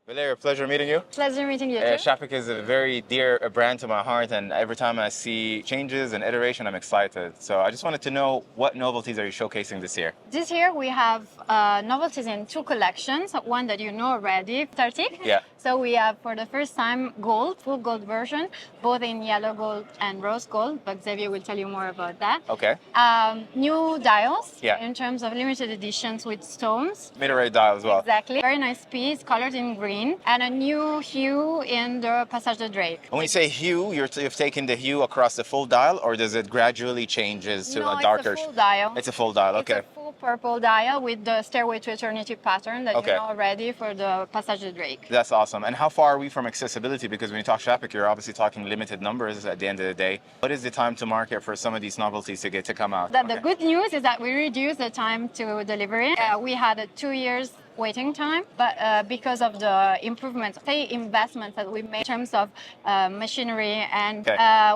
Valeria, pleasure meeting you. Pleasure meeting you too. Czapek is a very dear brand to my heart, and every time I see changes and iteration, I'm excited. So I just wanted to know, what novelties are you showcasing this year? This year we have novelties in two collections. One that you know already, Antarctique. Yeah. So we have for the first time gold, full gold version, both in yellow gold and rose gold. But Xavier will tell you more about that. Okay. New dials. Yeah. In terms of limited editions with stones. Mid-array dial as well. Exactly. Very nice piece, colored in green, and a new hue in the Passage de Drake. And when you say hue, you've taken the hue across the full dial, or does it gradually changes to a darker? It's a full dial. It's a full dial. Okay. It's a full purple dial with the Stairway to Eternity pattern that you know already for the Passage de Drake. That's awesome. And how far are we from accessibility? Because when you talk Czapek, you're obviously talking limited numbers at the end of the day. What is the time to market for some of these novelties to come out? The good news is that we reduced the time to delivery. We had a 2 years waiting time, but because of the improvements, investments that we made in terms of machinery, and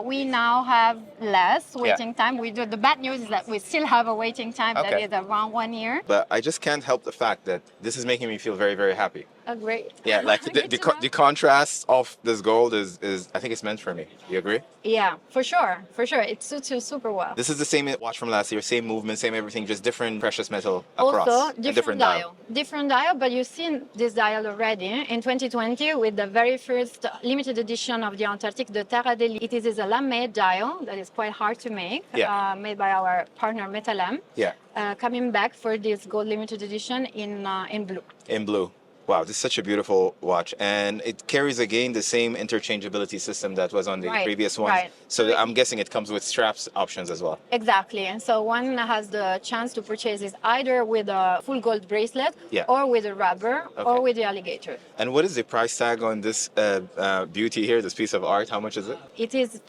we now have less waiting time. The bad news is that we still have a waiting time that is around 1 year. But I just can't help the fact that this is making me feel very, very happy. Oh, great. Yeah, like the contrast of this gold is I think it's meant for me. You agree? Yeah, for sure. It suits you super well. This is the same watch from last year, same movement, same everything, just different precious metal across. Also, different dial. Different dial, but you've seen this dial already in 2020 with the very first limited edition of the Antarctique, the Terra del. It is a lame dial that is quite hard to make, made by our partner Metalem. Yeah. Coming back for this gold limited edition in blue. In blue. Wow, this is such a beautiful watch, and it carries again the same interchangeability system that was on the previous one. Right. So I'm guessing it comes with straps options as well. Exactly, and so one has the chance to purchase this either with a full gold bracelet, or with a rubber, or with the alligator. And what is the price tag on this beauty here, this piece of art? How much is it? It is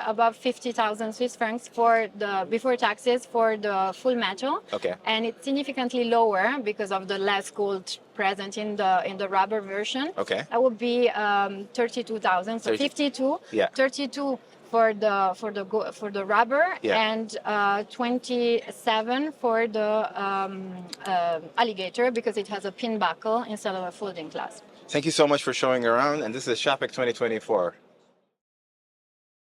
above 50,000 Swiss francs for the before taxes for the full metal. Okay. And it's significantly lower because of the less gold present in the rubber version. Okay. That would be 32,000. So 52. Yeah. 32 for the rubber, and 27 for the alligator because it has a pin buckle instead of a folding clasp. Thank you so much for showing around, and this is Czapek 2024.